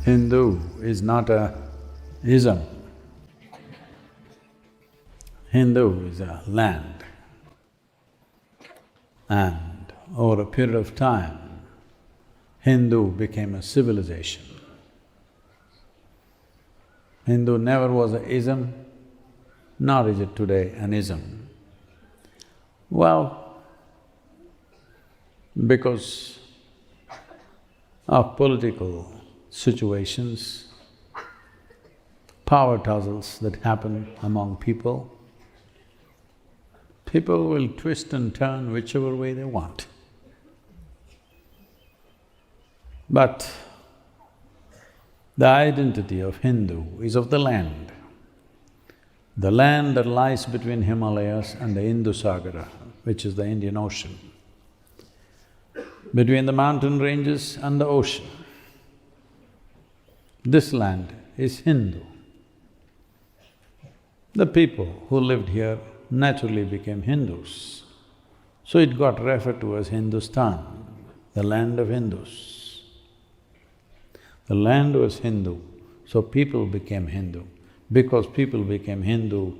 Hindu is not a ism. Hindu is a land. And over a period of time, Hindu became a civilization. Hindu never was an ism, nor is it today an ism. Well, because of political situations, power tussles that happen among people, people will twist and turn whichever way they want. But the identity of Hindu is of the land that lies between Himalayas and the Indus-Sagara, which is the Indian Ocean, between the mountain ranges and the ocean. This land is Hindu. The people who lived here naturally became Hindus, so it got referred to as Hindustan, the land of Hindus. The land was Hindu, so people became Hindu. Because people became Hindu,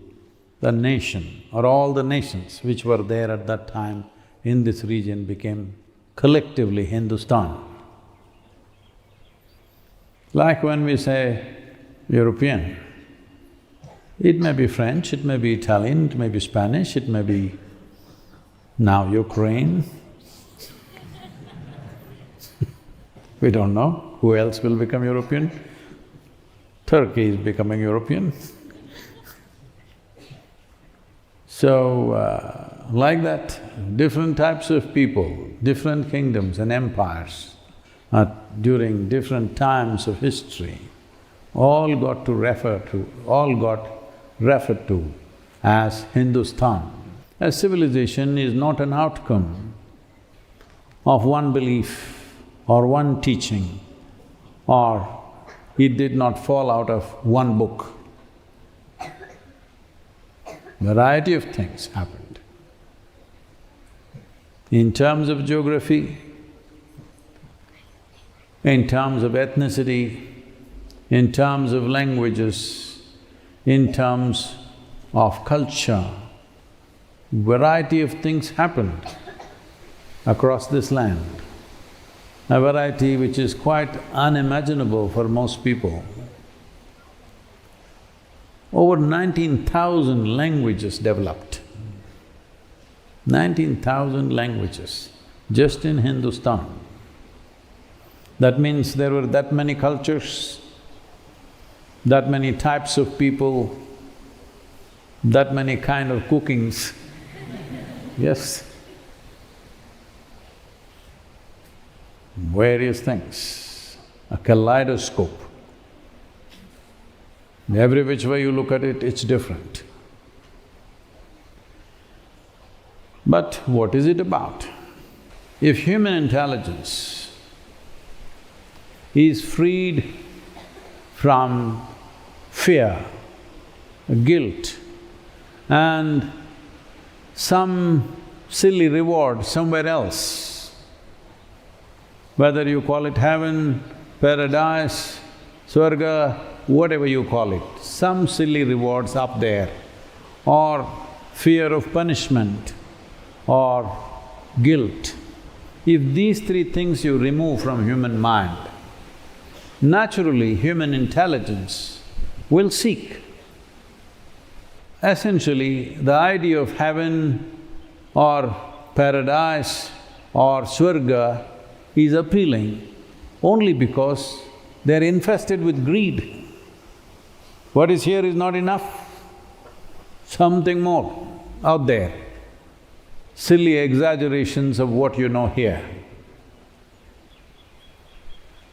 the nation or all the nations which were there at that time in this region became collectively Hindustan. Like when we say European, it may be French, it may be Italian, it may be Spanish, it may be now Ukraine. We don't know who else will become European. Turkey is becoming European. So, like that, different types of people, different kingdoms and empires during different times of history all got referred to as Hindustan. A civilization is not an outcome of one belief or one teaching, or it did not fall out of one book. Variety of things happened. In terms of geography, in terms of ethnicity, in terms of languages, in terms of culture, variety of things happened across this land, a variety which is quite unimaginable for most people. Over 19,000 languages developed. 19,000 languages just in Hindustan. That means there were that many cultures, that many types of people, that many kind of cookings. Yes. Various things, a kaleidoscope. Every which way you look at it, it's different. But what is it about? If human intelligence is freed from fear, guilt, and some silly reward somewhere else, whether you call it heaven, paradise, swarga, whatever you call it, some silly rewards up there, or fear of punishment, or guilt. If these three things you remove from human mind, naturally human intelligence will seek. Essentially, the idea of heaven or paradise or swarga is appealing only because they're infested with greed. What is here is not enough, something more out there. Silly exaggerations of what you know here.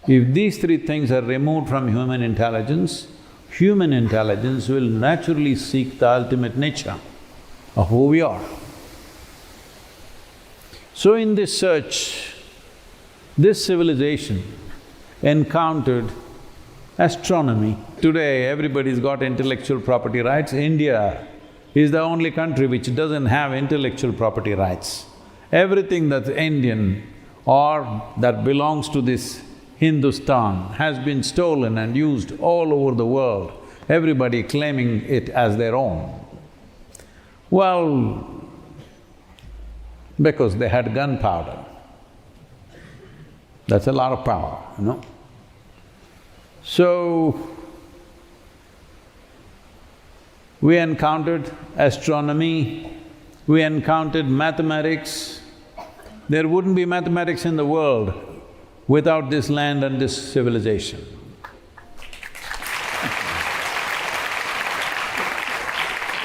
If these three things are removed from human intelligence will naturally seek the ultimate nature of who we are. So in this search, this civilization encountered astronomy. Today, everybody's got intellectual property rights. India is the only country which doesn't have intellectual property rights. Everything that's Indian or that belongs to this Hindustan has been stolen and used all over the world, everybody claiming it as their own. Well, because they had gunpowder. That's a lot of power, you know. So, we encountered astronomy, we encountered mathematics. There wouldn't be mathematics in the world without this land and this civilization.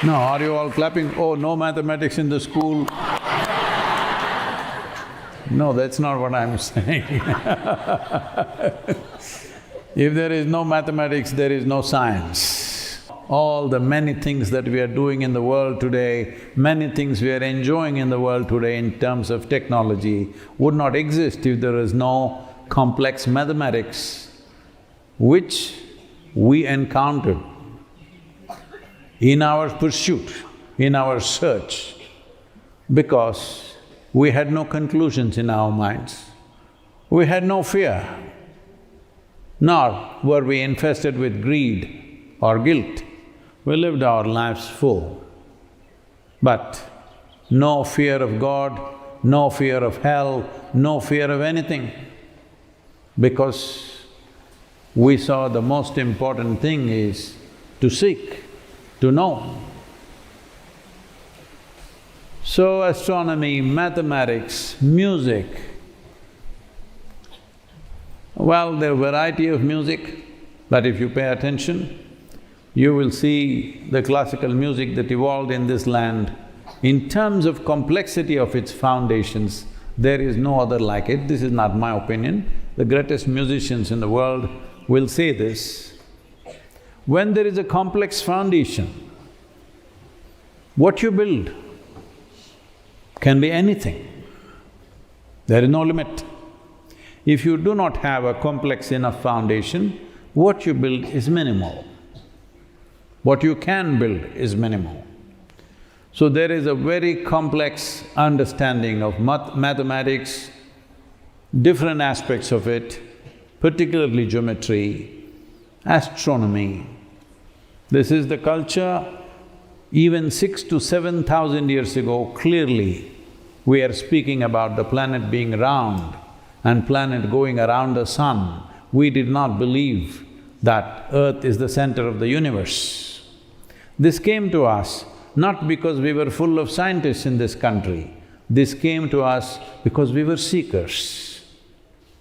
No, are you all clapping? Oh, no mathematics in the school? No, that's not what I'm saying. If there is no mathematics, there is no science. All the many things that we are doing in the world today, many things we are enjoying in the world today in terms of technology would not exist if there is no complex mathematics which we encountered in our pursuit, in our search, because we had no conclusions in our minds. We had no fear, nor were we infested with greed or guilt. We lived our lives full, but no fear of God, no fear of hell, no fear of anything, because we saw the most important thing is to seek, to know. So astronomy, mathematics, music, well, there are variety of music, but if you pay attention, you will see the classical music that evolved in this land. In terms of complexity of its foundations, there is no other like it. This is not my opinion. The greatest musicians in the world will say this. When there is a complex foundation, what you build can be anything. There is no limit. If you do not have a complex enough foundation, what you build is minimal. What you can build is minimal. So there is a very complex understanding of mathematics, different aspects of it, particularly geometry, astronomy. This is the culture. Even 6,000 to 7,000 years ago, clearly we are speaking about the planet being round and planet going around the sun. We did not believe that Earth is the center of the universe. This came to us not because we were full of scientists in this country, this came to us because we were seekers.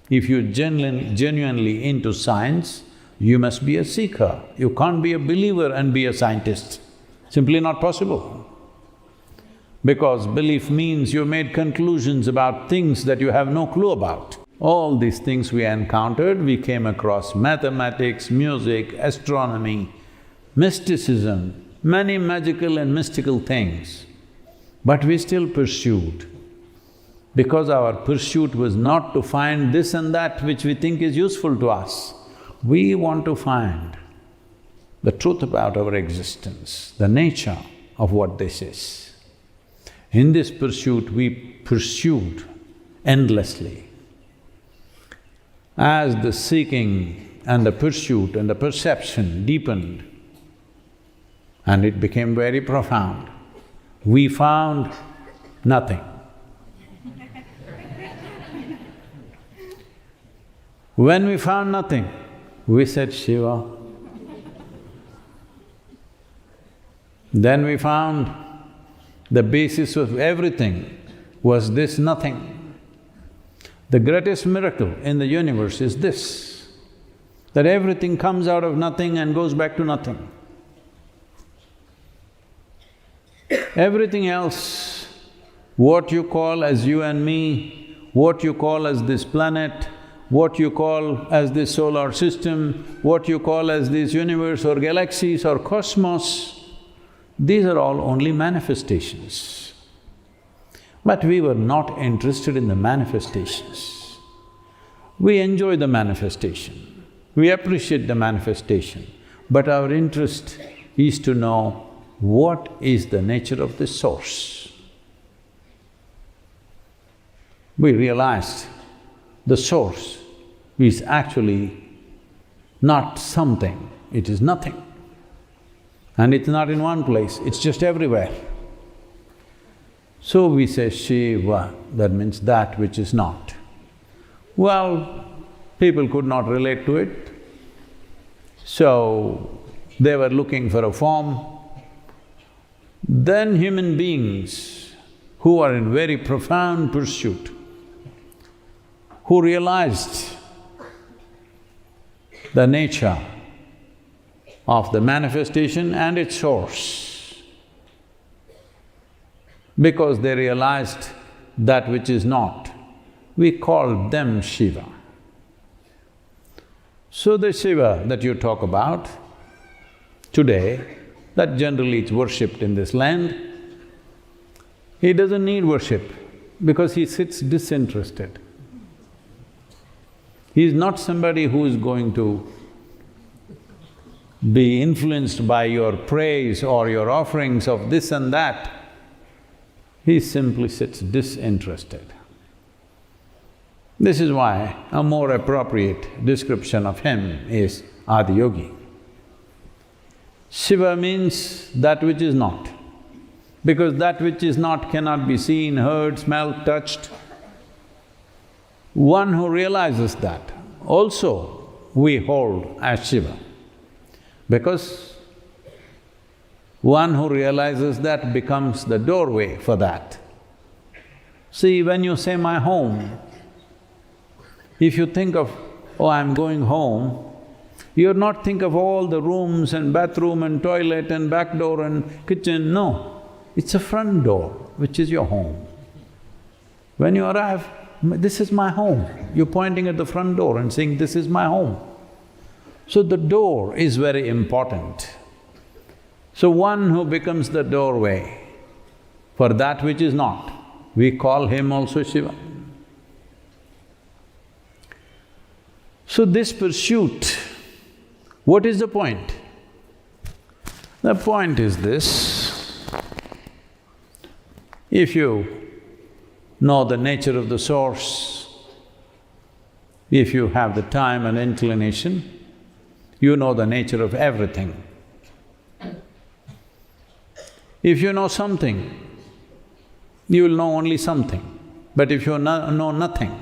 If you're genuinely into science, you must be a seeker. You can't be a believer and be a scientist. Simply not possible. Because belief means you've made conclusions about things that you have no clue about. All these things we encountered, we came across mathematics, music, astronomy, mysticism, many magical and mystical things, but we still pursued. Because our pursuit was not to find this and that which we think is useful to us. We want to find the truth about our existence, the nature of what this is. In this pursuit, we pursued endlessly. As the seeking and the pursuit and the perception deepened, and it became very profound, we found nothing. When we found nothing, we said, Shiva. Then we found the basis of everything was this nothing. The greatest miracle in the universe is this, that everything comes out of nothing and goes back to nothing. Everything else, what you call as you and me, what you call as this planet, what you call as this solar system, what you call as this universe or galaxies or cosmos, these are all only manifestations. But we were not interested in the manifestations. We enjoy the manifestation, we appreciate the manifestation, but our interest is to know what is the nature of this source. We realized the source is actually not something, it is nothing. And it's not in one place, it's just everywhere. So we say Shiva, that means that which is not. Well, people could not relate to it, so they were looking for a form. Then human beings who are in very profound pursuit, who realized the nature of the manifestation and its source, because they realized that which is not, we call them Shiva. So the Shiva that you talk about today, that generally is worshipped in this land, he doesn't need worship because he sits disinterested. He is not somebody who is going to be influenced by your praise or your offerings of this and that. He simply sits disinterested. This is why a more appropriate description of him is Adiyogi. Shiva means that which is not, because that which is not cannot be seen, heard, smelled, touched. One who realizes that also we hold as Shiva, because one who realizes that becomes the doorway for that. See, when you say my home, if you think of, oh, I'm going home, you're not think of all the rooms and bathroom and toilet and back door and kitchen, no. It's a front door which is your home. When you arrive, this is my home. You're pointing at the front door and saying, this is my home. So the door is very important. So one who becomes the doorway for that which is not, we call him also Shiva. So this pursuit, what is the point? The point is this: if you know the nature of the source, if you have the time and inclination, you know the nature of everything. If you know something, you will know only something. But if you know nothing,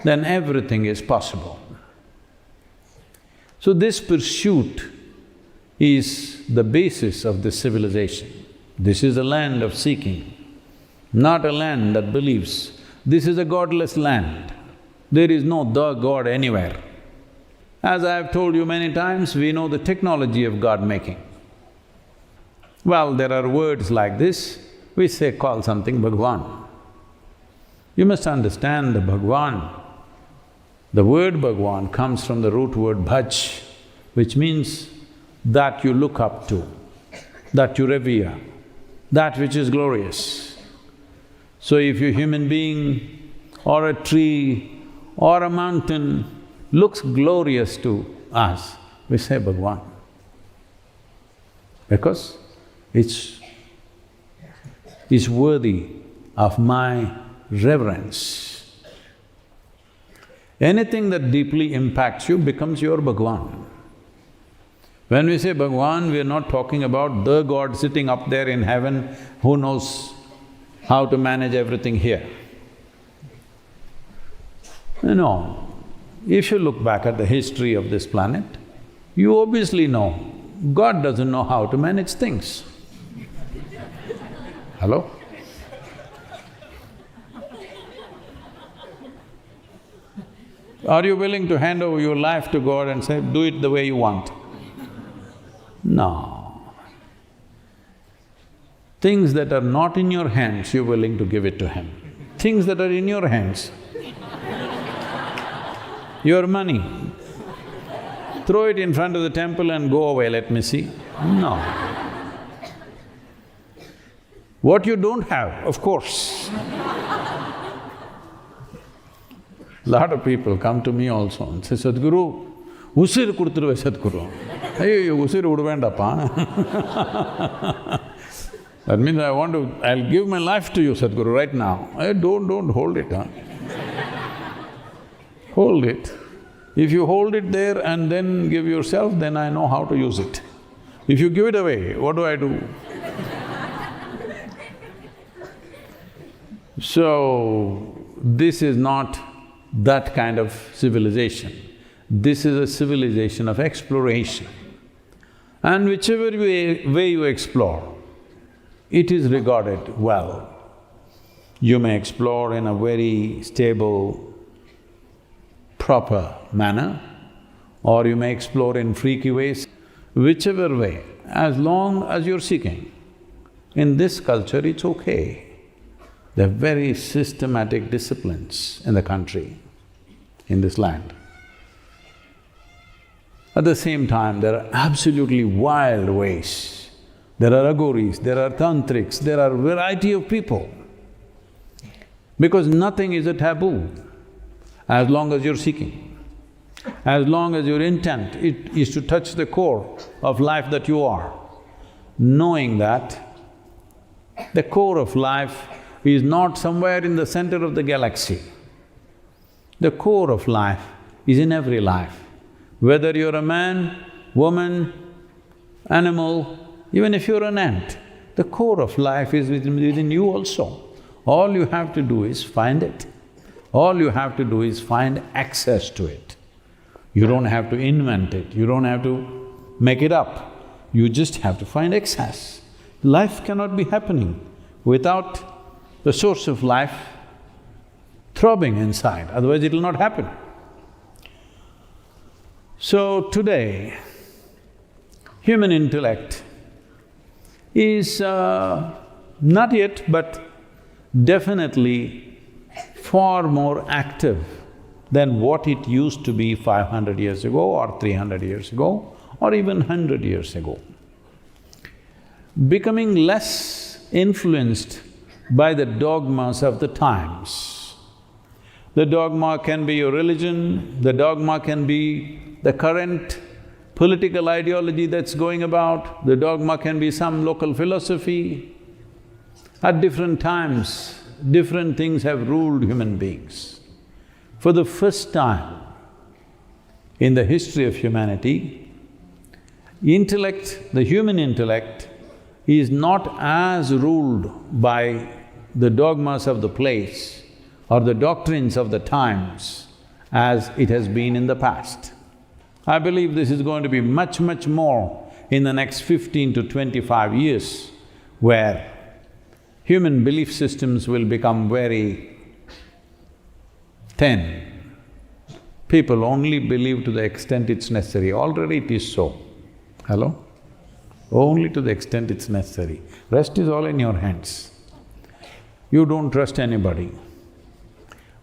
then everything is possible. So this pursuit is the basis of this civilization. This is a land of seeking, not a land that believes. This is a godless land. There is no the God anywhere. As I have told you many times, we know the technology of God-making. Well, there are words like this, we say call something Bhagwan. You must understand the Bhagwan. The word Bhagwan comes from the root word bhaj, which means that you look up to, that you revere, that which is glorious. So if a human being or a tree or a mountain looks glorious to us, we say Bhagwan, because it's worthy of my reverence. Anything that deeply impacts you becomes your Bhagwan. When we say Bhagwan, we are not talking about the God sitting up there in heaven who knows how to manage everything here. No, if you look back at the history of this planet, you obviously know God doesn't know how to manage things. Hello? Are you willing to hand over your life to God and say, do it the way you want? No. Things that are not in your hands, you're willing to give it to Him. Things that are in your hands, your money, throw it in front of the temple and go away, let me see. No. What you don't have, of course. Lot of people come to me also and say, Sadhguru, usir kuduthruve Sadhguru. Ayyo, usir uduvendappa. That means I'll give my life to you, Sadhguru, right now. Don't hold it, huh? Hold it. If you hold it there and then give yourself, then I know how to use it. If you give it away, what do I do? So, this is not that kind of civilization. This is a civilization of exploration. And whichever way you explore, it is regarded well. You may explore in a very stable, proper manner, or you may explore in freaky ways. Whichever way, as long as you're seeking. In this culture, it's okay. There are very systematic disciplines in the country, in this land. At the same time, there are absolutely wild ways. There are agouris, there are tantrics, there are variety of people. Because nothing is a taboo as long as you're seeking. As long as your intent is to touch the core of life that you are, knowing that the core of life is not somewhere in the center of the galaxy. The core of life is in every life. Whether you're a man, woman, animal, even if you're an ant, the core of life is within you also. All you have to do is find it. All you have to do is find access to it. You don't have to invent it, you don't have to make it up. You just have to find access. Life cannot be happening without the source of life throbbing inside, otherwise it'll not happen. So today, human intellect is not yet but definitely far more active than what it used to be 500 years ago or 300 years ago or even 100 years ago. Becoming less influenced by the dogmas of the times. The dogma can be your religion, the dogma can be the current political ideology that's going about, the dogma can be some local philosophy. At different times, different things have ruled human beings. For the first time in the history of humanity, intellect, the human intellect, is not as ruled by the dogmas of the place or the doctrines of the times as it has been in the past. I believe this is going to be much, much more in the next 15 to 25 years, where human belief systems will become very thin. People only believe to the extent it's necessary. Already it is so. Hello? Only to the extent it's necessary. Rest is all in your hands. You don't trust anybody.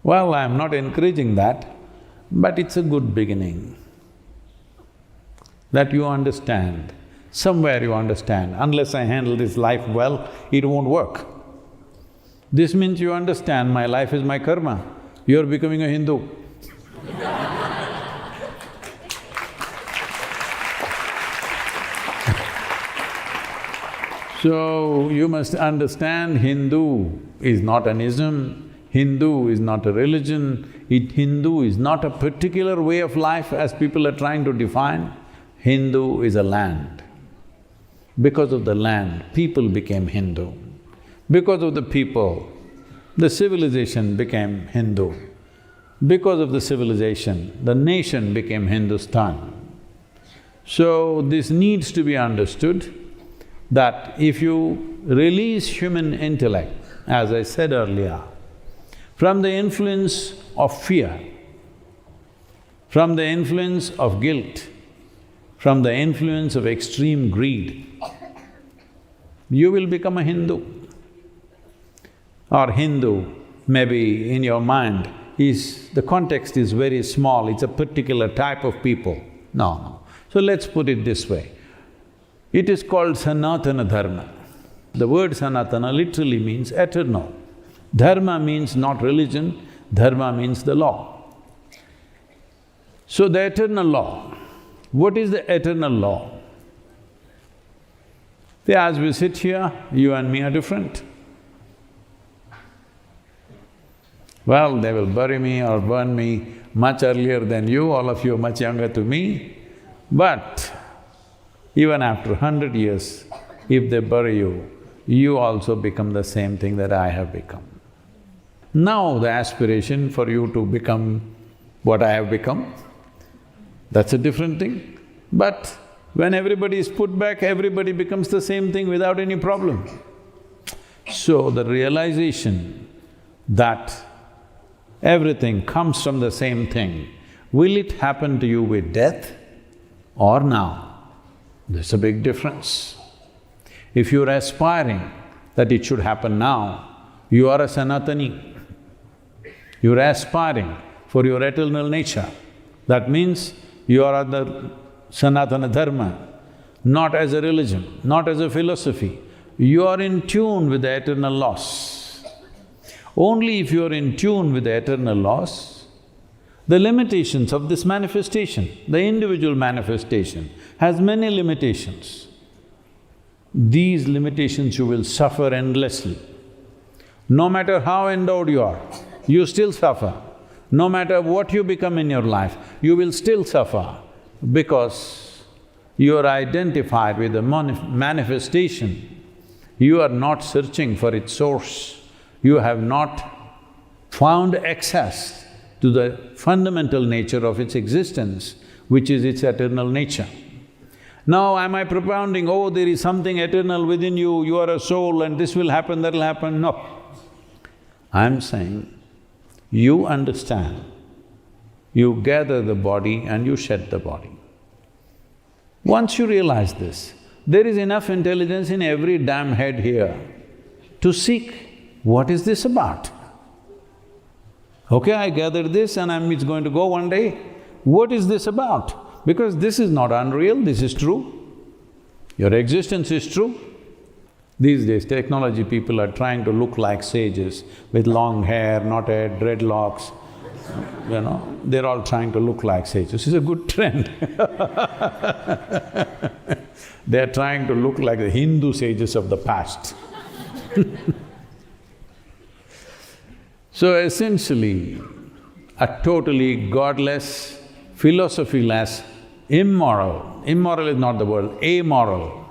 Well, I'm not encouraging that, but it's a good beginning. That you understand, somewhere you understand, unless I handle this life well, it won't work. This means you understand my life is my karma, you're becoming a Hindu. So, you must understand Hindu is not an ism, Hindu is not a religion, Hindu is not a particular way of life as people are trying to define. Hindu is a land. Because of the land, people became Hindu. Because of the people, the civilization became Hindu. Because of the civilization, the nation became Hindustan. So, this needs to be understood that if you release human intellect, as I said earlier, from the influence of fear, from the influence of guilt, from the influence of extreme greed, you will become a Hindu. Or Hindu, maybe in your mind, the context is very small, it's a particular type of people. No. So let's put it this way. It is called Sanatana Dharma. The word Sanatana literally means eternal. Dharma means not religion, dharma means the law. So the eternal law, what is the eternal law? See, as we sit here, you and me are different. Well, they will bury me or burn me much earlier than you, all of you are much younger to me. But even after 100 years, if they bury you, you also become the same thing that I have become. Now the aspiration for you to become what I have become, that's a different thing. But when everybody is put back, everybody becomes the same thing without any problem. So the realization that everything comes from the same thing, will it happen to you with death or now? There's a big difference. If you're aspiring that it should happen now, you are a Sanatani. You're aspiring for your eternal nature. That means you are the Sanatana Dharma, not as a religion, not as a philosophy. You are in tune with the eternal laws. Only if you are in tune with the eternal laws, the limitations of this manifestation, the individual manifestation, has many limitations. These limitations you will suffer endlessly. No matter how endowed you are, you still suffer. No matter what you become in your life, you will still suffer because you are identified with the manifestation. You are not searching for its source. You have not found access to the fundamental nature of its existence, which is its eternal nature. Now, am I propounding, oh, there is something eternal within you, you are a soul and this will happen, that will happen? No. I'm saying, you understand, you gather the body and you shed the body. Once you realize this, there is enough intelligence in every damn head here to seek, what is this about? Okay, I gathered this and it's going to go one day. What is this about? Because this is not unreal, this is true. Your existence is true. These days, technology people are trying to look like sages with long hair, knotted, dreadlocks, they're all trying to look like sages. It's a good trend. They're trying to look like the Hindu sages of the past. So essentially, a totally godless, philosophy-less, immoral is not the word, amoral.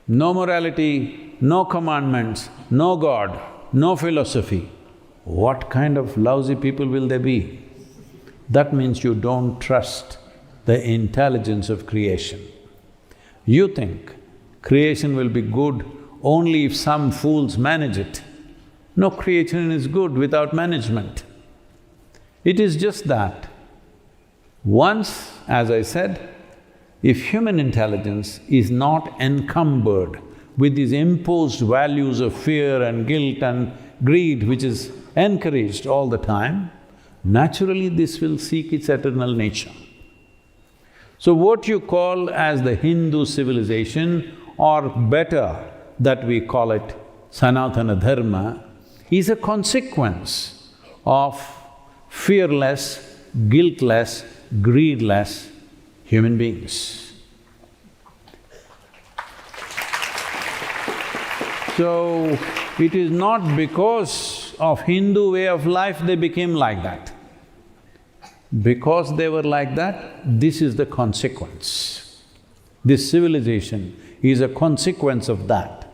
No morality, no commandments, no God, no philosophy. What kind of lousy people will they be? That means you don't trust the intelligence of creation. You think creation will be good only if some fools manage it. No, creation is good without management. It is just that once, as I said, if human intelligence is not encumbered with these imposed values of fear and guilt and greed, which is encouraged all the time, naturally this will seek its eternal nature. So what you call as the Hindu civilization, or better that we call it Sanatana Dharma, is a consequence of fearless, guiltless, greedless human beings. So, it is not because of Hindu way of life they became like that. Because they were like that, this is the consequence. This civilization is a consequence of that.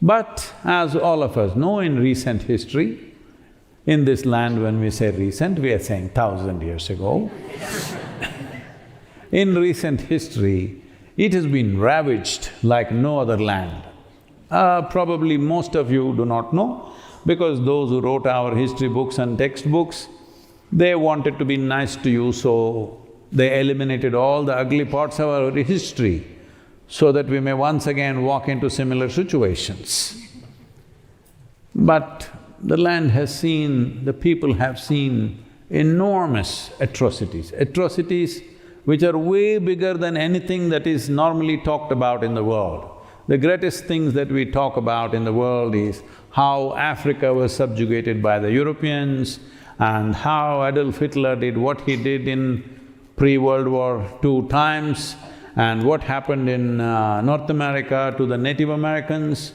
But as all of us know, in recent history, in this land when we say recent, we are saying 1,000 years ago. In recent history, it has been ravaged like no other land. Probably most of you do not know, because those who wrote our history books and textbooks, they wanted to be nice to you, so they eliminated all the ugly parts of our history so that we may once again walk into similar situations. But the land has seen, the people have seen enormous atrocities which are way bigger than anything that is normally talked about in the world. The greatest things that we talk about in the world is how Africa was subjugated by the Europeans and how Adolf Hitler did what he did in pre-World War II times and what happened in North America to the Native Americans.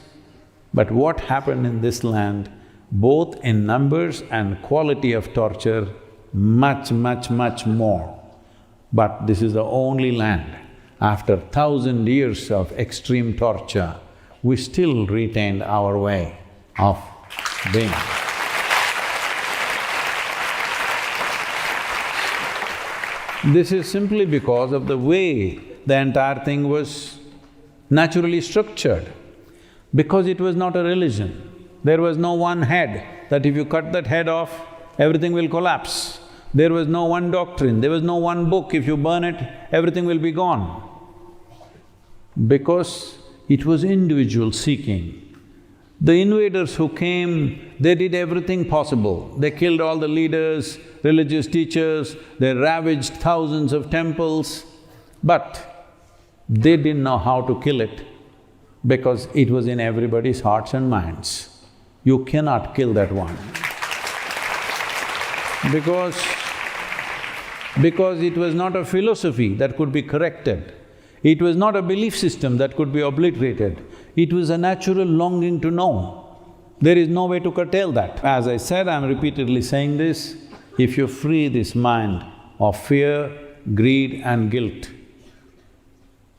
But what happened in this land both in numbers and quality of torture, much, much, much more. But this is the only land, after 1,000 years of extreme torture, we still retained our way of being. This is simply because of the way the entire thing was naturally structured. Because it was not a religion, there was no one head, that if you cut that head off, everything will collapse. There was no one doctrine, there was no one book, if you burn it, everything will be gone. Because it was individual seeking. The invaders who came, they did everything possible. They killed all the leaders, religious teachers, they ravaged thousands of temples, but they didn't know how to kill it because it was in everybody's hearts and minds. You cannot kill that one. Because it was not a philosophy that could be corrected. It was not a belief system that could be obliterated. It was a natural longing to know. There is no way to curtail that. As I said, I'm repeatedly saying this, if you free this mind of fear, greed and guilt,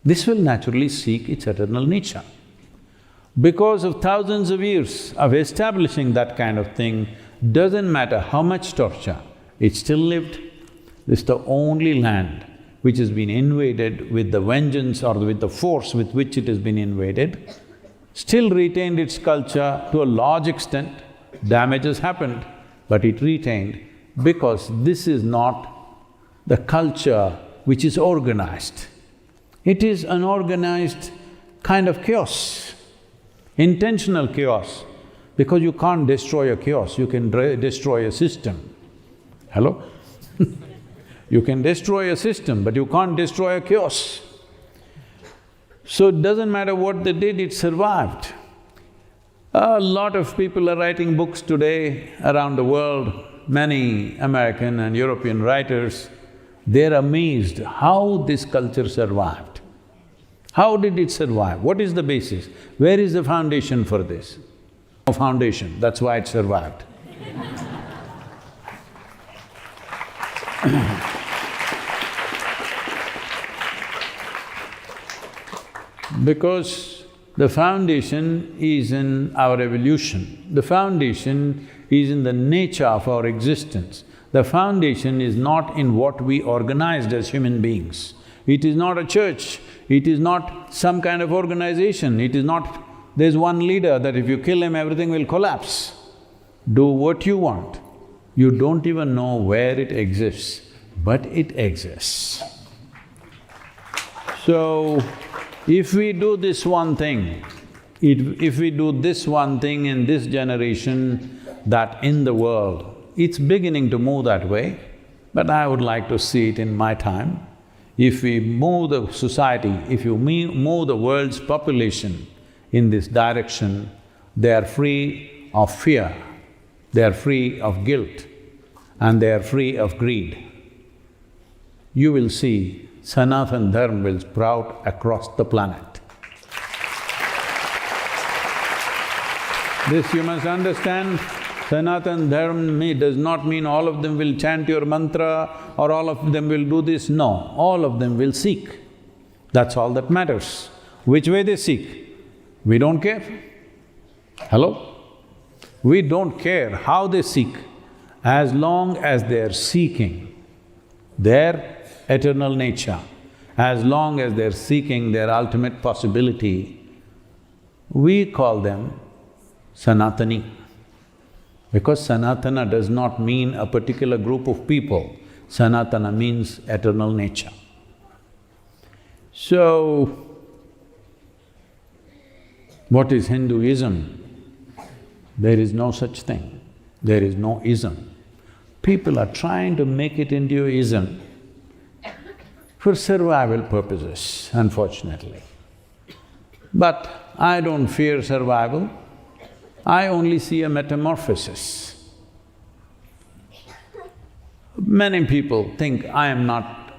this will naturally seek its eternal nature. Because of thousands of years of establishing that kind of thing, doesn't matter how much torture, it still lived. This is the only land which has been invaded with the vengeance or with the force with which it has been invaded, still retained its culture to a large extent. Damages happened, but it retained because this is not the culture which is organized. It is unorganized kind of chaos, intentional chaos, because you can't destroy a chaos, you can destroy a system. Hello? You can destroy a system, but you can't destroy a chaos. So it doesn't matter what they did, it survived. A lot of people are writing books today around the world, many American and European writers, they're amazed how this culture survived. How did it survive? What is the basis? Where is the foundation for this? No foundation, that's why it survived. Because the foundation is in our evolution, the foundation is in the nature of our existence. The foundation is not in what we organized as human beings. It is not a church, it is not some kind of organization, it is not… There's one leader that if you kill him, everything will collapse. Do what you want. You don't even know where it exists, but it exists. So, if we do this one thing, if we do this one thing in this generation, that in the world, it's beginning to move that way, but I would like to see it in my time. If we move the society, if you move the world's population in this direction, they are free of fear, they are free of guilt, and they are free of greed. You will see Sanatana Dharma will sprout across the planet. This you must understand, Sanatana Dharma does not mean all of them will chant your mantra or all of them will do this, no, all of them will seek. That's all that matters. Which way they seek, we don't care. Hello? We don't care how they seek, as long as they're seeking their eternal nature, as long as they're seeking their ultimate possibility, we call them Sanatani. Because Sanatana does not mean a particular group of people, Sanatana means eternal nature. So, what is Hinduism? There is no such thing, there is no ism. People are trying to make it into a ism for survival purposes, unfortunately. But I don't fear survival, I only see a metamorphosis. Many people think I am not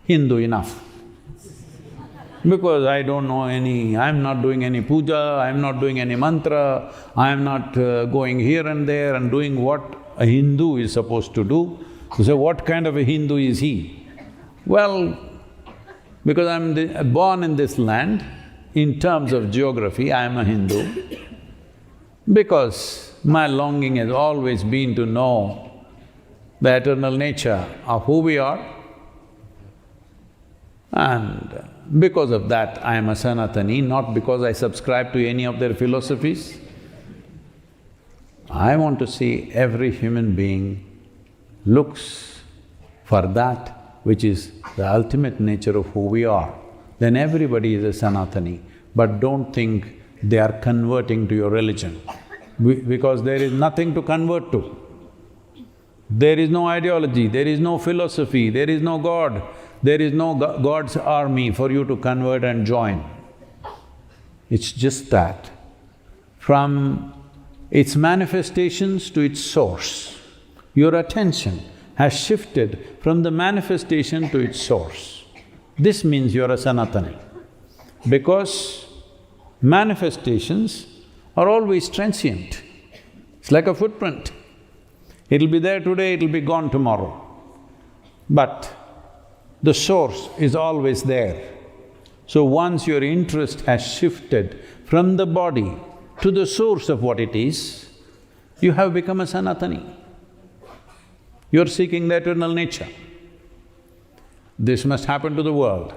Hindu enough. Because I don't know I'm not doing any puja, I'm not doing any mantra, I'm not going here and there and doing what a Hindu is supposed to do. So what kind of a Hindu is he? Well, because I'm born in this land, in terms of geography, I am a Hindu. Because my longing has always been to know the eternal nature of who we are, and because of that I am a Sanatani, not because I subscribe to any of their philosophies. I want to see every human being looks for that which is the ultimate nature of who we are. Then everybody is a Sanatani, but don't think they are converting to your religion, because there is nothing to convert to. There is no ideology, there is no philosophy, there is no God, there is no God's army for you to convert and join. It's just that from its manifestations to its source, your attention has shifted from the manifestation to its source. This means you're a Sanatani, because manifestations are always transient. It's like a footprint. It'll be there today, it'll be gone tomorrow. But the source is always there. So once your interest has shifted from the body to the source of what it is, you have become a Sanatani. You're seeking the eternal nature. This must happen to the world,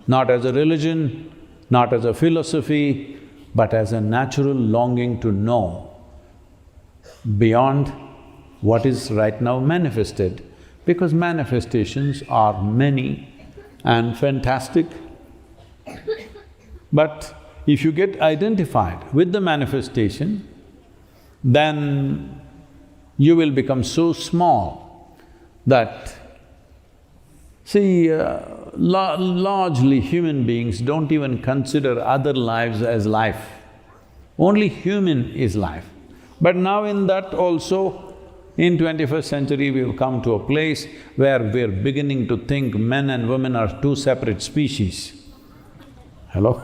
not as a religion, not as a philosophy, but as a natural longing to know beyond what is right now manifested, because manifestations are many and fantastic. But if you get identified with the manifestation, then you will become so small that… See, largely human beings don't even consider other lives as life. Only human is life. But now in that also, in 21st century, we've come to a place where we're beginning to think men and women are two separate species. Hello?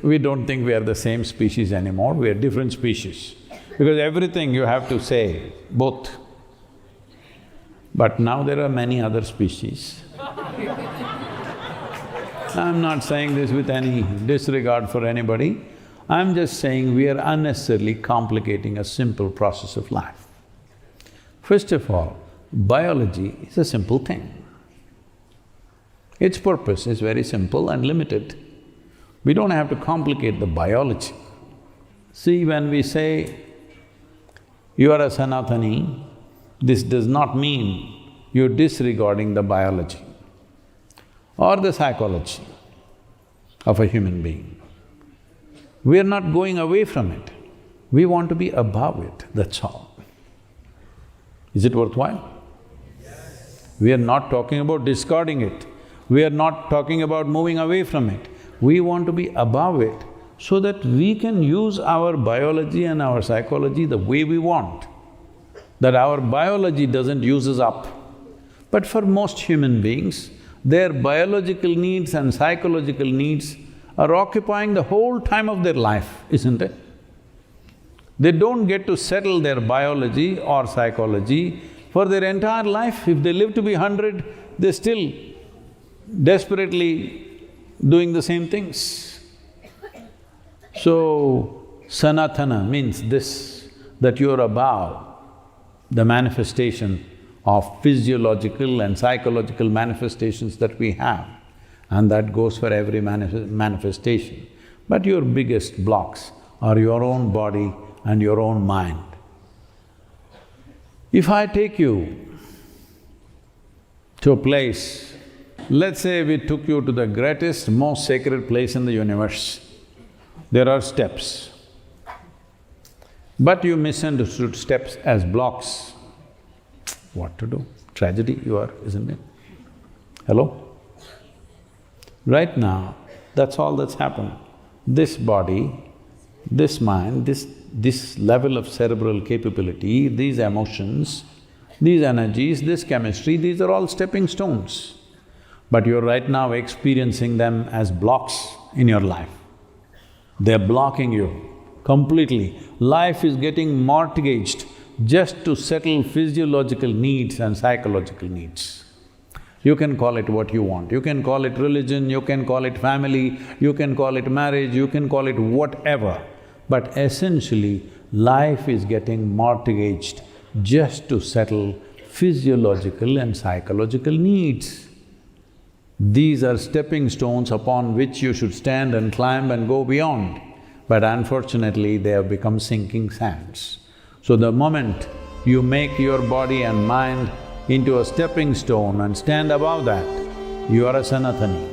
We don't think we are the same species anymore, we are different species. Because everything you have to say, both. But now there are many other species. I'm not saying this with any disregard for anybody, I'm just saying we are unnecessarily complicating a simple process of life. First of all, biology is a simple thing. Its purpose is very simple and limited. We don't have to complicate the biology. See, when we say, you are a Sanatani, this does not mean you're disregarding the biology or the psychology of a human being. We are not going away from it, we want to be above it, that's all. Is it worthwhile? Yes. We are not talking about discarding it, we are not talking about moving away from it. We want to be above it so that we can use our biology and our psychology the way we want, that our biology doesn't use us up. But for most human beings, their biological needs and psychological needs are occupying the whole time of their life, isn't it? They don't get to settle their biology or psychology for their entire life. If they live to be 100, they're still desperately doing the same things. So, Sanatana means this, that you're above the manifestation of physiological and psychological manifestations that we have, and that goes for every manifestation. But your biggest blocks are your own body and your own mind. If I take you to a place, let's say we took you to the greatest, most sacred place in the universe, there are steps. But you misunderstood steps as blocks. What to do? Tragedy you are, isn't it? Hello? Right now, that's all that's happened. This body, this mind, this level of cerebral capability, these emotions, these energies, this chemistry, these are all stepping stones. but you're right now experiencing them as blocks in your life. They're blocking you completely. Life is getting mortgaged just to settle physiological needs and psychological needs. You can call it what you want. You can call it religion, you can call it family, you can call it marriage, you can call it whatever. But essentially, life is getting mortgaged just to settle physiological and psychological needs. These are stepping stones upon which you should stand and climb and go beyond. But unfortunately, they have become sinking sands. So the moment you make your body and mind into a stepping stone and stand above that, you are a Sanatani.